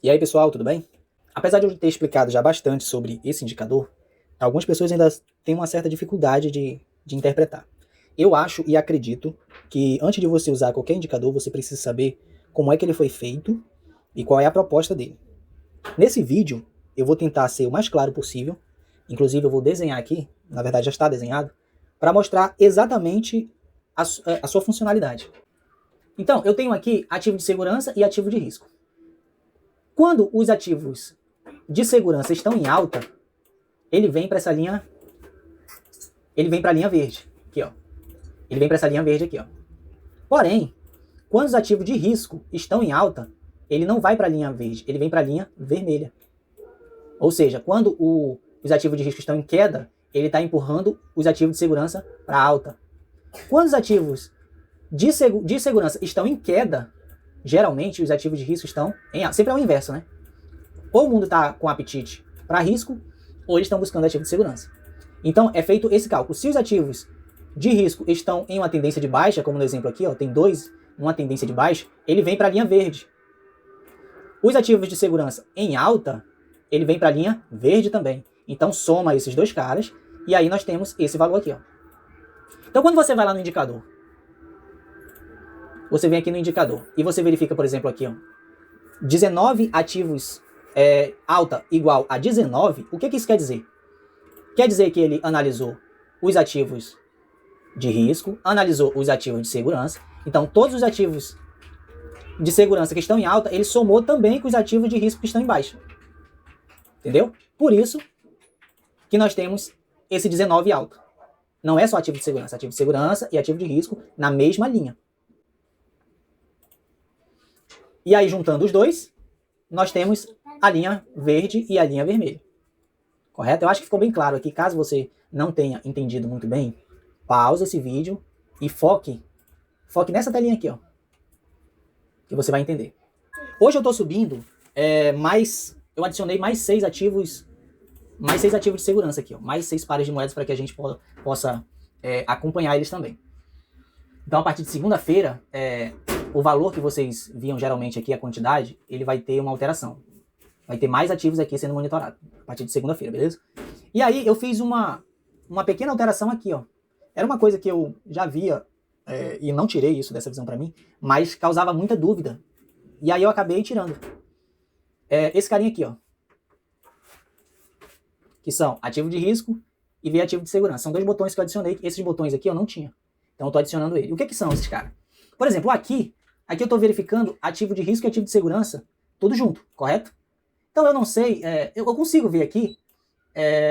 E aí, pessoal, tudo bem? Apesar de eu ter explicado já bastante sobre esse indicador, algumas pessoas ainda têm uma certa dificuldade de interpretar. Eu acho e acredito que antes de você usar qualquer indicador, você precisa saber como é que ele foi feito e qual é a proposta dele. Nesse vídeo, eu vou tentar ser o mais claro possível, inclusive eu vou desenhar aqui, na verdade já está desenhado, para mostrar exatamente a sua funcionalidade. Então, eu tenho aqui ativo de segurança e ativo de risco. Quando os ativos de segurança estão em alta, ele vem para essa linha, ele vem para a linha verde, aqui ó. Ele vem para essa linha verde aqui ó. Porém, quando os ativos de risco estão em alta, ele não vai para a linha verde, ele vem para a linha vermelha. Ou seja, quando os ativos de risco estão em queda, ele está empurrando os ativos de segurança para alta. Quando os ativos de segurança estão em queda, geralmente os ativos de risco estão em alta. Sempre é o inverso, né? Ou o mundo está com apetite para risco, ou eles estão buscando ativo de segurança. Então, é feito esse cálculo. Se os ativos de risco estão em uma tendência de baixa, como no exemplo aqui, ó, tem dois, uma tendência de baixa, ele vem para a linha verde. Os ativos de segurança em alta, ele vem para a linha verde também. Então, soma esses dois caras, e aí nós temos esse valor aqui. Ó. Então, quando você vai lá no indicador, você vem aqui no indicador, e você verifica, por exemplo, aqui, ó, 19 ativos alta igual a 19, o que isso quer dizer? Quer dizer que ele analisou os ativos de risco, analisou os ativos de segurança. Então, todos os ativos de segurança que estão em alta, ele somou também com os ativos de risco que estão em baixa. Entendeu? Por isso que nós temos esse 19 alto. Não é só ativo de segurança e ativo de risco na mesma linha. E aí, juntando os dois, nós temos a linha verde e a linha vermelha. Correto? Eu acho que ficou bem claro aqui. Caso você não tenha entendido muito bem, pausa esse vídeo e foque nessa telinha aqui, ó, que você vai entender. Hoje eu estou subindo eu adicionei mais 6 ativos de segurança aqui, ó, mais 6 pares de moedas para que a gente possa acompanhar eles também. Então, a partir de segunda-feira, o valor que vocês viam geralmente aqui, a quantidade, ele vai ter uma alteração. Vai ter mais ativos aqui sendo monitorado a partir de segunda-feira, beleza? E aí eu fiz uma pequena alteração aqui, ó. Era uma coisa que eu já via, e não tirei isso dessa visão para mim, mas causava muita dúvida. E aí eu acabei tirando. Esse carinha aqui, ó. Que são ativo de risco e ver ativo de segurança. São dois botões que eu adicionei. Esses botões aqui eu não tinha. Então eu tô adicionando ele. O que são esses caras? Por exemplo, aqui eu tô verificando ativo de risco e ativo de segurança tudo junto, correto? Então eu não sei, eu consigo ver aqui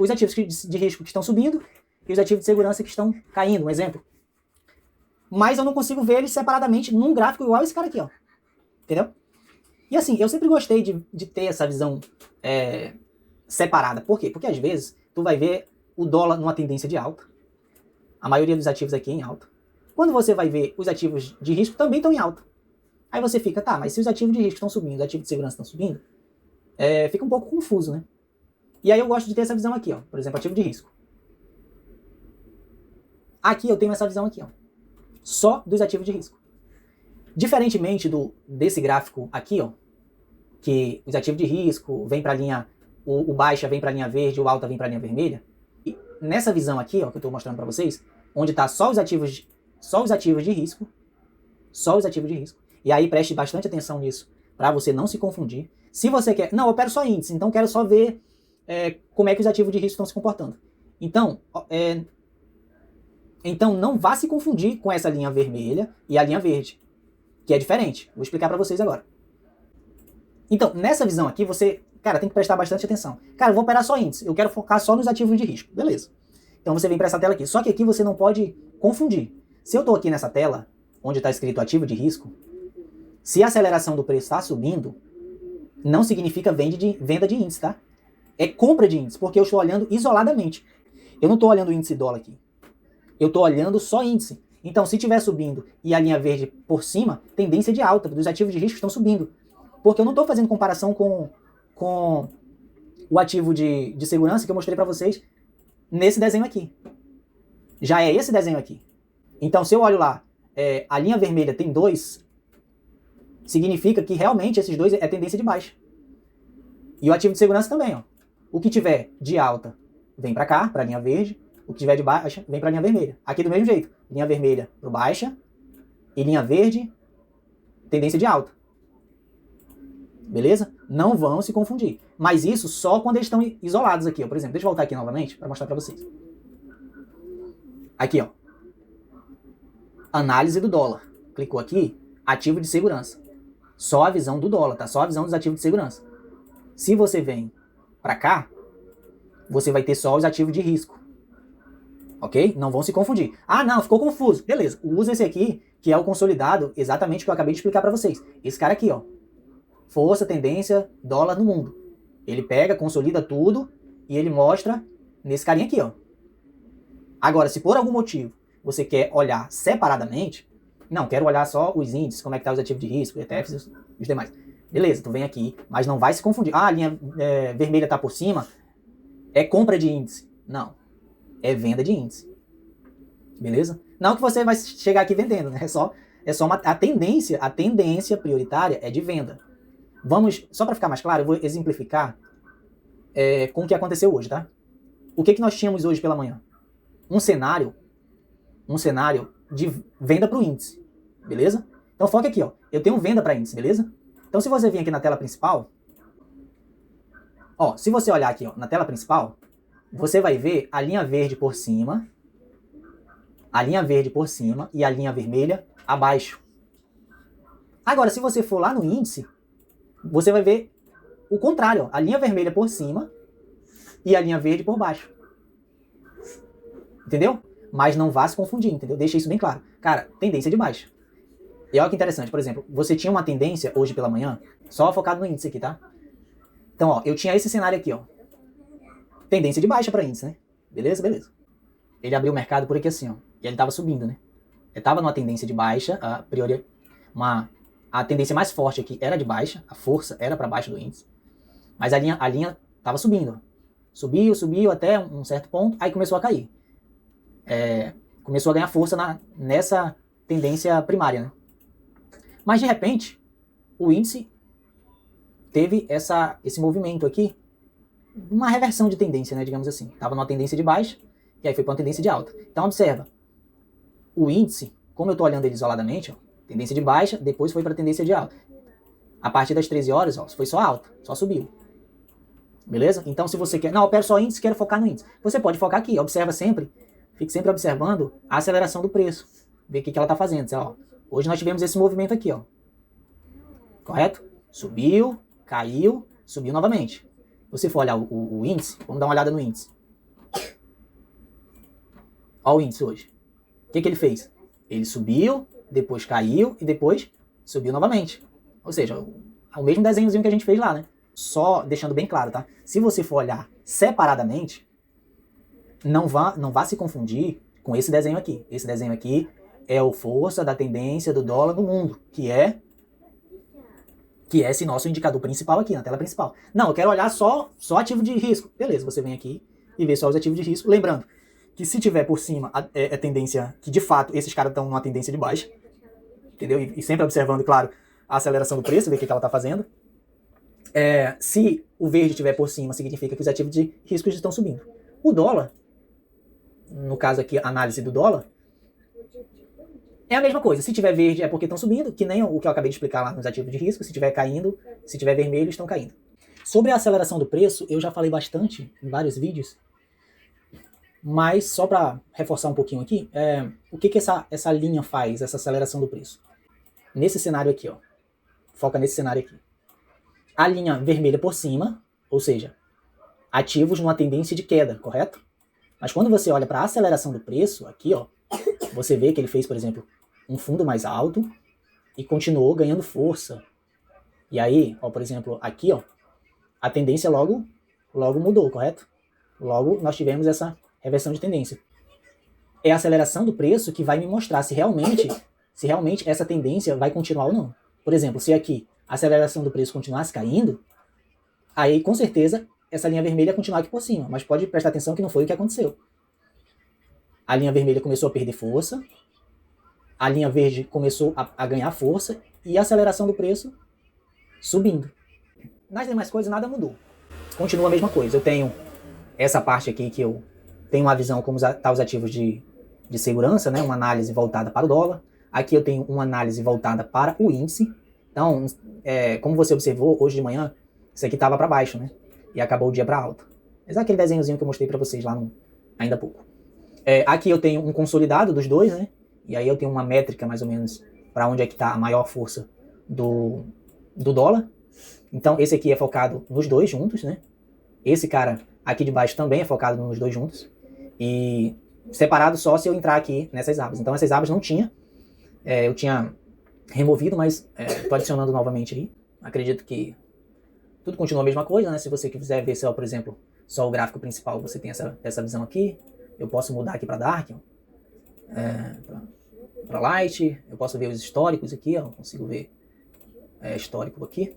os ativos de risco que estão subindo e os ativos de segurança que estão caindo, um exemplo. Mas eu não consigo ver eles separadamente num gráfico igual esse cara aqui, ó. Entendeu? E assim, eu sempre gostei de ter essa visão separada. Por quê? Porque às vezes tu vai ver o dólar numa tendência de alta. A maioria dos ativos aqui é em alta. Quando você vai ver os ativos de risco também estão em alta. Aí você fica, tá, mas se os ativos de risco estão subindo, os ativos de segurança estão subindo, fica um pouco confuso, né? E aí eu gosto de ter essa visão aqui, ó. Por exemplo, ativo de risco. Aqui eu tenho essa visão aqui, ó. Só dos ativos de risco. Diferentemente desse gráfico aqui, ó, que os ativos de risco vêm para a linha, o baixa vem para a linha verde, o alta vem para a linha vermelha. E nessa visão aqui, ó, que eu estou mostrando para vocês, onde está só os ativos de risco, e aí preste bastante atenção nisso, para você não se confundir. Se você quer, não, eu quero só índice, então quero só ver como é que os ativos de risco estão se comportando. Então não vá se confundir com essa linha vermelha e a linha verde, que é diferente. Vou explicar para vocês agora. Então, nessa visão aqui, você, cara, tem que prestar bastante atenção. Cara, eu vou operar só índice, eu quero focar só nos ativos de risco. Beleza. Então você vem para essa tela aqui. Só que aqui você não pode confundir. Se eu estou aqui nessa tela, onde está escrito ativo de risco, se a aceleração do preço está subindo, não significa venda de índice, tá? É compra de índice, porque eu estou olhando isoladamente. Eu não estou olhando o índice dólar aqui. Eu estou olhando só índice. Então, se estiver subindo e a linha verde por cima, tendência de alta, dos ativos de risco estão subindo. Porque eu não estou fazendo comparação com o ativo de segurança que eu mostrei para vocês nesse desenho aqui. Já é esse desenho aqui. Então, se eu olho lá, a linha vermelha tem 2, significa que realmente esses dois é tendência de baixa. E o ativo de segurança também, ó. O que tiver de alta vem para cá, para a linha verde. O que tiver de baixa vem para a linha vermelha. Aqui do mesmo jeito. Linha vermelha para baixa e linha verde, tendência de alta. Beleza? Não vão se confundir. Mas isso só quando eles estão isolados aqui, ó. Por exemplo, deixa eu voltar aqui novamente para mostrar para vocês. Aqui, ó. Análise do dólar. Clicou aqui, ativo de segurança. Só a visão do dólar, tá? Só a visão dos ativos de segurança. Se você vem para cá, você vai ter só os ativos de risco. Ok? Não vão se confundir. Ah, não, ficou confuso. Beleza, usa esse aqui, que é o consolidado, exatamente o que eu acabei de explicar para vocês. Esse cara aqui, ó. Força, tendência, dólar no mundo. Ele pega, consolida tudo e ele mostra nesse carinha aqui, ó. Agora, se por algum motivo você quer olhar separadamente, não, quero olhar só os índices, como é que tá os ativos de risco, ETFs e os demais. Beleza, tu vem aqui, mas não vai se confundir. Ah, a linha vermelha tá por cima, é compra de índice. Não, é venda de índice. Beleza? Não que você vai chegar aqui vendendo, né? É só a tendência prioritária é de venda. Vamos, só para ficar mais claro, eu vou exemplificar com o que aconteceu hoje, tá? O que nós tínhamos hoje pela manhã? Um cenário de venda para o índice, beleza? Então foca aqui, ó. Eu tenho venda para índice, beleza? Então se você vir aqui na tela principal, ó, se você olhar aqui, ó, na tela principal, você vai ver a linha verde por cima, e a linha vermelha abaixo. Agora, se você for lá no índice, você vai ver o contrário, ó, a linha vermelha por cima e a linha verde por baixo. Entendeu? Mas não vá se confundir, entendeu? Deixa isso bem claro. Cara, tendência de baixa. E olha que interessante, por exemplo, você tinha uma tendência hoje pela manhã, só focado no índice aqui, tá? Então, ó, eu tinha esse cenário aqui, ó. Tendência de baixa para índice, né? Beleza? Beleza. Ele abriu o mercado por aqui assim, ó. E ele tava subindo, né? Ele tava numa tendência de baixa, a tendência mais forte aqui era de baixa, a força era para baixo do índice. Mas a linha tava subindo. Subiu até um certo ponto, aí começou a cair. Começou a ganhar força nessa tendência primária, né? Mas de repente, o índice teve esse movimento aqui, uma reversão de tendência, né, digamos assim. Tava numa tendência de baixa, e aí foi para uma tendência de alta. Então observa, o índice, como eu estou olhando ele isoladamente, ó, tendência de baixa, depois foi para tendência de alta. A partir das 13 horas, ó, foi só alta, só subiu. Beleza? Então se você quer, não, eu quero só índice, quero focar no índice. Você pode focar aqui, observa sempre, fique sempre observando a aceleração do preço. Ver o que ela está fazendo. Ó, hoje nós tivemos esse movimento aqui, ó. Correto? Subiu, caiu, subiu novamente. Se você for olhar o índice, vamos dar uma olhada no índice. Olha o índice hoje. O que ele fez? Ele subiu, depois caiu e depois subiu novamente. Ou seja, o mesmo desenhozinho que a gente fez lá, né? Só deixando bem claro, tá? Se você for olhar separadamente, não vá se confundir com esse desenho aqui. Esse desenho aqui é o força da tendência do dólar no mundo, que é esse nosso indicador principal aqui, na tela principal. Não, eu quero olhar só ativo de risco. Beleza, você vem aqui e vê só os ativos de risco. Lembrando que se tiver por cima é tendência, que de fato esses caras estão numa tendência de baixa, entendeu? E sempre observando, claro, a aceleração do preço, ver o que ela está fazendo. Se o verde estiver por cima, significa que os ativos de risco estão subindo. O dólar, no caso aqui, a análise do dólar, é a mesma coisa. Se tiver verde é porque estão subindo, que nem o que eu acabei de explicar lá nos ativos de risco. Se tiver caindo, se tiver vermelho, estão caindo. Sobre a aceleração do preço, eu já falei bastante em vários vídeos, mas só para reforçar um pouquinho aqui, o que essa linha faz, essa aceleração do preço? Nesse cenário aqui, ó. Foca nesse cenário aqui. A linha vermelha por cima, ou seja, ativos numa tendência de queda, correto? Mas quando você olha para a aceleração do preço, aqui, ó, você vê que ele fez, por exemplo, um fundo mais alto e continuou ganhando força. E aí, ó, por exemplo, aqui, ó, a tendência logo mudou, correto? Logo nós tivemos essa reversão de tendência. É a aceleração do preço que vai me mostrar se realmente essa tendência vai continuar ou não. Por exemplo, se aqui a aceleração do preço continuasse caindo, aí com certeza essa linha vermelha ia continuar aqui por cima, mas pode prestar atenção que não foi o que aconteceu. A linha vermelha começou a perder força, a linha verde começou a ganhar força e a aceleração do preço subindo. Nas demais coisas nada mudou. continua a mesma coisa. Eu tenho essa parte aqui que eu tenho uma visão como tá os ativos de segurança, né? Uma análise voltada para o dólar. Aqui eu tenho uma análise voltada para o índice. Então, como você observou, hoje de manhã, isso aqui estava para baixo, né? E acabou o dia para alta. Mas é aquele desenhozinho que eu mostrei para vocês lá ainda há pouco. Aqui eu tenho um consolidado dos dois, né? E aí eu tenho uma métrica mais ou menos para onde é que está a maior força do dólar. Então esse aqui é focado nos dois juntos, né? Esse cara aqui de baixo também é focado nos dois juntos. E separado só se eu entrar aqui nessas abas. Então essas abas não tinha. Eu tinha removido, mas estou adicionando novamente aí. Acredito que tudo continua a mesma coisa, né? Se você quiser ver só, por exemplo, só o gráfico principal, você tem essa visão aqui. Eu posso mudar aqui para Dark, para Light. Eu posso ver os históricos aqui, ó. Consigo ver histórico aqui.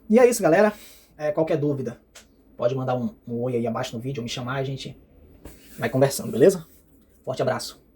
E é isso, galera. Qualquer dúvida, pode mandar um oi aí abaixo no vídeo, ou me chamar, a gente vai conversando, beleza? Forte abraço.